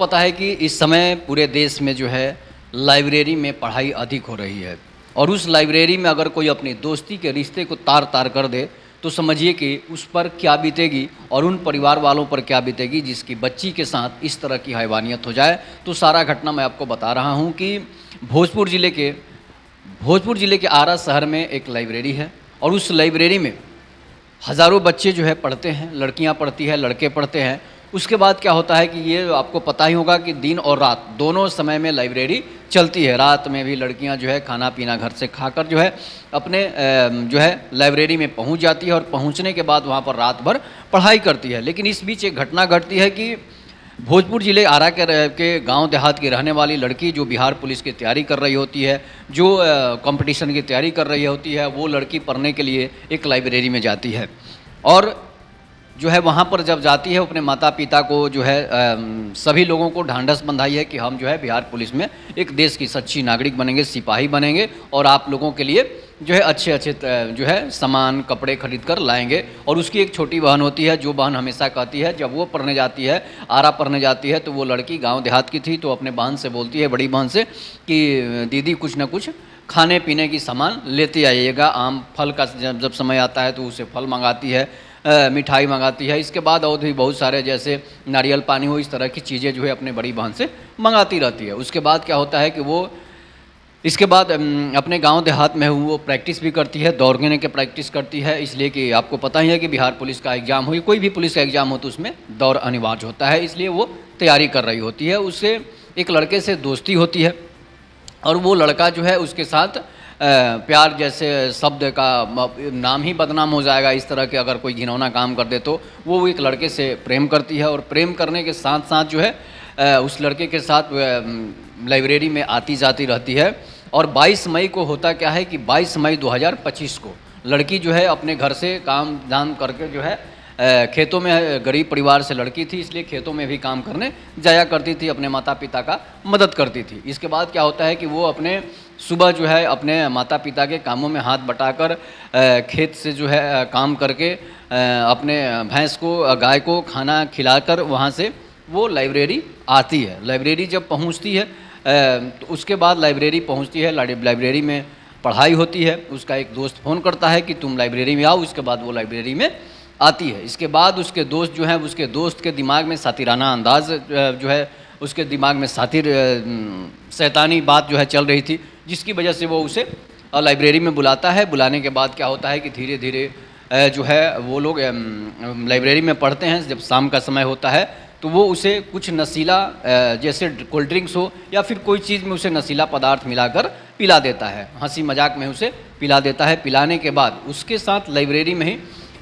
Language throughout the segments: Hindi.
पता है कि इस समय पूरे देश में जो है लाइब्रेरी में पढ़ाई अधिक हो रही है और उस लाइब्रेरी में अगर कोई अपनी दोस्ती के रिश्ते को तार तार कर दे तो समझिए कि उस पर क्या बीतेगी और उन परिवार वालों पर क्या बीतेगी जिसकी बच्ची के साथ इस तरह की हैवानियत हो जाए। तो सारा घटना मैं आपको बता रहा हूँ कि भोजपुर ज़िले के आरा शहर में एक लाइब्रेरी है और उस लाइब्रेरी में हज़ारों बच्चे जो है पढ़ते हैं, लड़कियां पढ़ती है, लड़के पढ़ते हैं। उसके बाद क्या होता है कि ये आपको पता ही होगा कि दिन और रात दोनों समय में लाइब्रेरी चलती है। रात में भी लड़कियां जो है खाना पीना घर से खाकर जो है अपने जो है लाइब्रेरी में पहुंच जाती है और पहुंचने के बाद वहां पर रात भर पढ़ाई करती है। लेकिन इस बीच एक घटना घटती है कि भोजपुर ज़िले आरा के गांव देहात की रहने वाली लड़की जो बिहार पुलिस की तैयारी कर रही होती है, जो कंपटीशन की तैयारी कर रही होती है, वो लड़की पढ़ने के लिए एक लाइब्रेरी में जाती है और जो है वहाँ पर जब जाती है अपने माता पिता को जो है सभी लोगों को ढांढस बंधाई है कि हम जो है बिहार पुलिस में एक देश की सच्ची नागरिक बनेंगे, सिपाही बनेंगे और आप लोगों के लिए जो है अच्छे अच्छे जो है सामान कपड़े खरीद कर लाएंगे। और उसकी एक छोटी बहन होती है जो बहन हमेशा कहती है, जब वो पढ़ने जाती है, आरा पढ़ने जाती है, तो वो लड़की गांव देहात की थी तो अपने बहन से बोलती है, बड़ी बहन से, कि दीदी कुछ ना कुछ खाने पीने की सामान लेते आइएगा। आम फल का जब समय आता है तो उसे फल मंगाती है, मिठाई मंगाती है। इसके बाद और भी बहुत सारे जैसे नारियल पानी हो, इस तरह की चीज़ें जो है अपने बड़ी बहन से मंगाती रहती है। उसके बाद क्या होता है कि वो इसके बाद अपने गांव देहात में वो प्रैक्टिस भी करती है, दौड़ने की प्रैक्टिस करती है, इसलिए कि आपको पता ही है कि बिहार पुलिस का एग्ज़ाम हो, कोई भी पुलिस का एग्ज़ाम हो तो उसमें दौड़ अनिवार्य होता है, इसलिए वो तैयारी कर रही होती है। उससे एक लड़के से दोस्ती होती है और वो लड़का जो है उसके साथ प्यार जैसे शब्द का नाम ही बदनाम हो जाएगा, इस तरह के अगर कोई घिनौना काम कर दे तो वो एक लड़के से प्रेम करती है और प्रेम करने के साथ साथ जो है उस लड़के के साथ लाइब्रेरी में आती जाती रहती है। और 22 मई को होता क्या है कि 22 मई 2025 को लड़की जो है अपने घर से काम धाम करके जो है खेतों में, गरीब परिवार से लड़की थी इसलिए खेतों में भी काम करने जाया करती थी, अपने माता पिता का मदद करती थी। इसके बाद क्या होता है कि वो अपने सुबह जो है अपने माता पिता के कामों में हाथ बटाकर खेत से जो है काम करके अपने भैंस को, गाय को खाना खिलाकर वहाँ से वो लाइब्रेरी आती है। लाइब्रेरी जब पहुँचती है तो उसके बाद लाइब्रेरी पहुँचती है, लाइब्रेरी में पढ़ाई होती है। उसका एक दोस्त फ़ोन करता है कि तुम लाइब्रेरी में आओ, इसके बाद वो लाइब्रेरी में आती है। इसके बाद उसके दोस्त जो हैं, उसके दोस्त के दिमाग में सातिराना अंदाज़ जो है, उसके दिमाग में शैतानी बात जो है चल रही थी, जिसकी वजह से वो उसे लाइब्रेरी में बुलाता है। बुलाने के बाद क्या होता है कि धीरे धीरे जो है वो लोग लाइब्रेरी में पढ़ते हैं। जब शाम का समय होता है तो वो उसे कुछ नशीला जैसे कोल्ड ड्रिंक्स हो या फिर कोई चीज़ में उसे नशीला पदार्थ मिलाकर पिला देता है, हंसी मजाक में उसे पिला देता है। पिलाने के बाद उसके साथ लाइब्रेरी में ही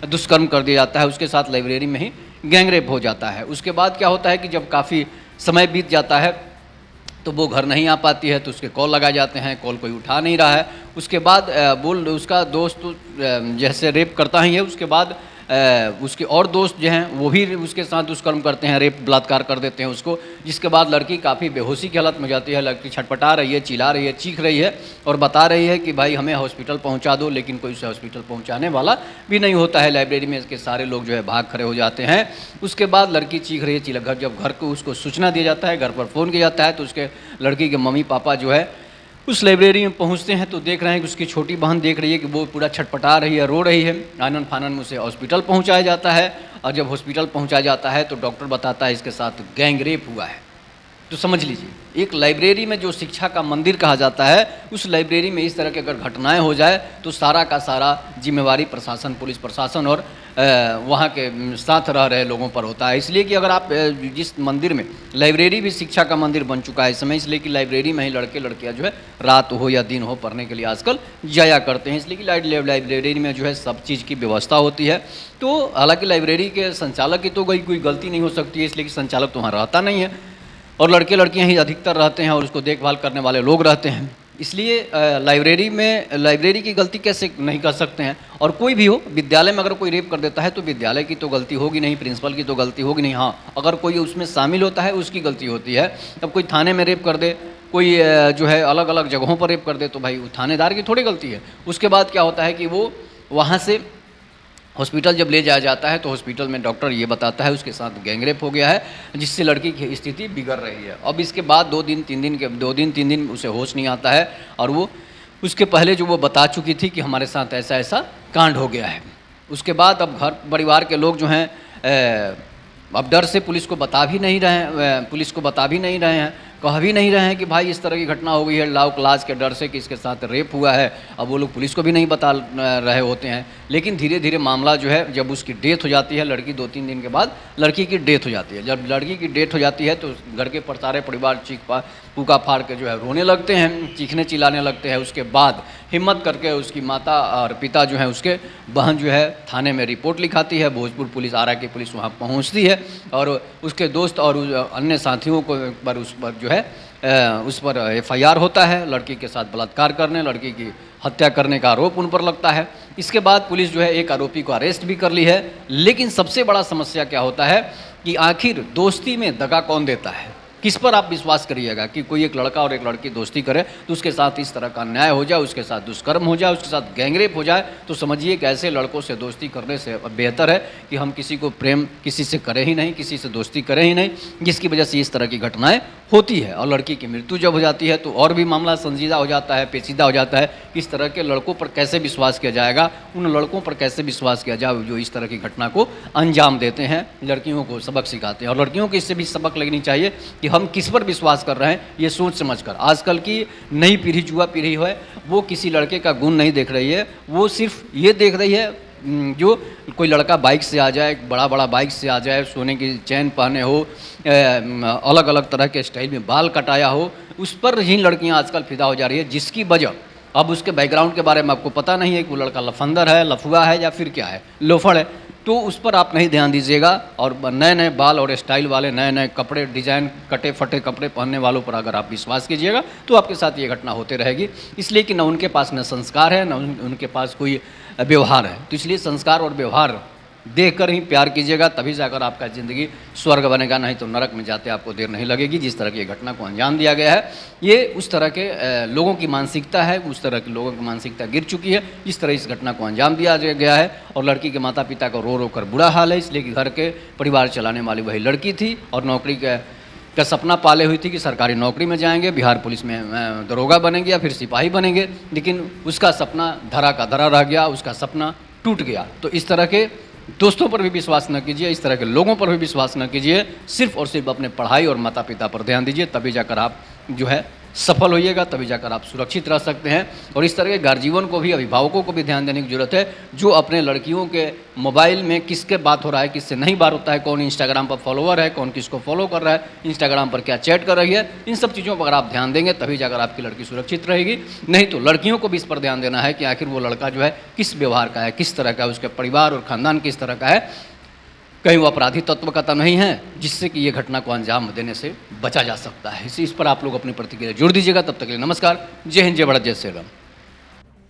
दुष्कर्म कर दिया जाता है, उसके साथ लाइब्रेरी में ही गैंगरेप हो जाता है। उसके बाद क्या होता है कि जब काफ़ी समय बीत जाता है तो वो घर नहीं आ पाती है तो उसके कॉल लगाए जाते हैं, कॉल कोई उठा नहीं रहा है। उसके बाद उसका दोस्त जैसे रेप करता ही है, उसके बाद उसके और दोस्त जो हैं वो भी उसके साथ दुष्कर्म करते हैं, रेप बलात्कार कर देते हैं उसको। जिसके बाद लड़की काफ़ी बेहोशी की हालत में जाती है, लड़की छटपटा रही है, चिल्ला रही है, चीख रही है और बता रही है कि भाई हमें हॉस्पिटल पहुंचा दो, लेकिन कोई उसे हॉस्पिटल पहुंचाने वाला भी नहीं होता है। लाइब्रेरी में इसके सारे लोग जो है भाग खड़े हो जाते हैं। उसके बाद लड़की चीख रही है, जब घर को उसको सूचना दिया जाता है, घर पर फ़ोन किया जाता है तो उसके लड़की के मम्मी पापा जो है उस लाइब्रेरी में पहुंचते हैं तो देख रहे हैं कि उसकी छोटी बहन देख रही है कि वो पूरा छटपटा रही है, रो रही है। आनन फानन में उसे हॉस्पिटल पहुंचाया जाता है और जब हॉस्पिटल पहुंचाया जाता है तो डॉक्टर बताता है इसके साथ गैंग रेप हुआ है। तो समझ लीजिए, एक लाइब्रेरी में जो शिक्षा का मंदिर कहा जाता है, उस लाइब्रेरी में इस तरह की अगर घटनाएं हो जाए तो सारा का सारा जिम्मेवारी प्रशासन, पुलिस प्रशासन और वहाँ के साथ रह रहे लोगों पर होता है। इसलिए कि अगर आप जिस मंदिर में, लाइब्रेरी भी शिक्षा का मंदिर बन चुका है इस समय, इसलिए कि लाइब्रेरी में ही लड़के लड़कियाँ जो है रात हो या दिन हो पढ़ने के लिए आजकल जाया करते हैं, इसलिए कि लाइब्रेरी में जो है सब चीज़ की व्यवस्था होती है। तो हालांकि लाइब्रेरी के संचालक की तो कोई गलती नहीं हो सकती है, इसलिए कि संचालक तो वहाँ रहता नहीं है और लड़के लड़कियां ही अधिकतर रहते हैं और उसको देखभाल करने वाले लोग रहते हैं। इसलिए लाइब्रेरी की गलती कैसे नहीं कर सकते हैं। और कोई भी हो, विद्यालय में अगर कोई रेप कर देता है तो विद्यालय की तो गलती होगी नहीं, प्रिंसिपल की तो गलती होगी नहीं। हाँ, अगर कोई उसमें शामिल होता है उसकी गलती होती है। अब कोई थाने में रेप कर दे, कोई जो है अलग अलग जगहों पर रेप कर दे तो भाई थानेदार की थोड़ी गलती है। उसके बाद क्या होता है कि वो वहाँ से हॉस्पिटल जब ले जाया जाता है तो हॉस्पिटल में डॉक्टर ये बताता है उसके साथ गैंगरेप हो गया है, जिससे लड़की की स्थिति बिगड़ रही है। अब इसके बाद 2 दिन 3 दिन उसे होश नहीं आता है, और वो उसके पहले जो वो बता चुकी थी कि हमारे साथ ऐसा ऐसा कांड हो गया है। उसके बाद अब घर परिवार के लोग जो हैं अब डर से पुलिस को बता भी नहीं रहे हैं, कह भी नहीं रहे हैं कि भाई इस तरह की घटना हो गई है, लाओ क्लास के डर से कि इसके साथ रेप हुआ है। अब वो लोग पुलिस को भी नहीं बता रहे होते हैं। लेकिन धीरे धीरे मामला जो है, जब उसकी डेथ हो जाती है, लड़की 2-3 दिन के बाद लड़की की डेथ हो जाती है। जब लड़की की डेथ हो जाती है तो घर के सारे परिवार फूका फाड़ के जो है रोने लगते हैं, चीखने चिल्लाने लगते हैं। उसके बाद हिम्मत करके उसकी माता और पिता जो है, उसके बहन जो है थाने में रिपोर्ट लिखाती है। भोजपुर पुलिस, आरा की पुलिस वहाँ पहुँचती है और उसके दोस्त और अन्य साथियों को उस पर जो है उस पर FIR होता है। लड़की के साथ बलात्कार करने, लड़की की हत्या करने का आरोप उन पर लगता है। इसके बाद पुलिस जो है एक आरोपी को अरेस्ट भी कर ली है। लेकिन सबसे बड़ा समस्या क्या होता है कि आखिर दोस्ती में दगा कौन देता है? किस पर आप विश्वास करिएगा कि कोई एक लड़का और एक लड़की दोस्ती करे तो उसके साथ इस तरह का अन्याय हो जाए, उसके साथ दुष्कर्म हो जाए, उसके साथ गैंगरेप हो जाए, तो समझिए कि ऐसे लड़कों से दोस्ती करने से बेहतर है कि हम किसी को प्रेम किसी से करें ही नहीं, किसी से दोस्ती करें ही नहीं, जिसकी वजह से इस तरह की घटनाएं होती है। और लड़की की मृत्यु जब हो जाती है तो और भी मामला संजीदा हो जाता है, पेचीदा हो जाता है। इस तरह के लड़कों पर कैसे विश्वास किया जाएगा, उन लड़कों पर कैसे विश्वास किया जाए जो इस तरह की घटना को अंजाम देते हैं, लड़कियों को सबक सिखाते हैं। और लड़कियों को इससे भी सबक लगनी चाहिए कि हम किस पर विश्वास कर रहे हैं, ये सोच समझ कर। आजकल की नई पीढ़ी, युवा पीढ़ी है, वो किसी लड़के का गुण नहीं देख रही है, वो सिर्फ ये देख रही है जो कोई लड़का बाइक से आ जाए, बड़ा बाइक से आ जाए, सोने की चैन पहने हो, अलग अलग तरह के स्टाइल में बाल कटाया हो, उस पर ही लड़कियां आजकल फिदा हो जा रही है। जिसकी वजह अब उसके बैकग्राउंड के बारे में आपको पता नहीं है कि वो लड़का लफंदर है, लफुआ है या फिर क्या है, लोफड़ है, तो उस पर आप नहीं ध्यान दीजिएगा। और नए नए बाल और स्टाइल वाले, नए नए कपड़े, डिज़ाइन कटे फटे कपड़े पहनने वालों पर अगर आप विश्वास कीजिएगा तो आपके साथ ये घटना होते रहेगी। इसलिए कि न उनके पास न संस्कार है, न उनके पास कोई व्यवहार है। तो इसलिए संस्कार और व्यवहार देखकर ही प्यार कीजिएगा, तभी जाकर आपका ज़िंदगी स्वर्ग बनेगा, नहीं तो नरक में जाते आपको देर नहीं लगेगी। जिस तरह की घटना को अंजाम दिया गया है, ये उस तरह के लोगों की मानसिकता है, उस तरह के लोगों की मानसिकता गिर चुकी है, इस तरह इस घटना को अंजाम दिया गया है। और लड़की के माता पिता को रो रो कर बुरा हाल है, इसलिए कि घर के परिवार चलाने वाली वही लड़की थी और नौकरी का सपना पाले हुई थी कि सरकारी नौकरी में जाएंगे, बिहार पुलिस में दरोगा बनेंगे या फिर सिपाही बनेंगे। लेकिन उसका सपना धरा का धरा रह गया, उसका सपना टूट गया। तो इस तरह के दोस्तों पर भी विश्वास न कीजिए, इस तरह के लोगों पर भी विश्वास न कीजिए। सिर्फ और सिर्फ अपने पढ़ाई और माता पिता पर ध्यान दीजिए, तभी जाकर आप जो है सफल होइएगा, तभी जाकर आप सुरक्षित रह सकते हैं। और इस तरह के गार्जियन को भी, अभिभावकों को भी ध्यान देने की जरूरत है, जो अपने लड़कियों के मोबाइल में किसके बात हो रहा है, किससे नहीं बात होता है, कौन इंस्टाग्राम पर फॉलोअर है, कौन किसको फॉलो कर रहा है, इंस्टाग्राम पर क्या चैट कर रही है, इन सब चीज़ों पर अगर आप ध्यान देंगे तभी जाकर आपकी लड़की सुरक्षित रहेगी। नहीं तो लड़कियों को भी इस पर ध्यान देना है कि आखिर वो लड़का जो है किस व्यवहार का है, किस तरह का है, उसके परिवार और ख़ानदान किस तरह का है, कहीं वो अपराधी तत्व का तो नहीं है जिससे कि ये घटना को अंजाम देने से बचा जा सकता है। इस पर आप लोग अपनी प्रतिक्रिया जोड़ दीजिएगा। तब तक के लिए नमस्कार। जय हिंद, जय भारत, जय श्री राम।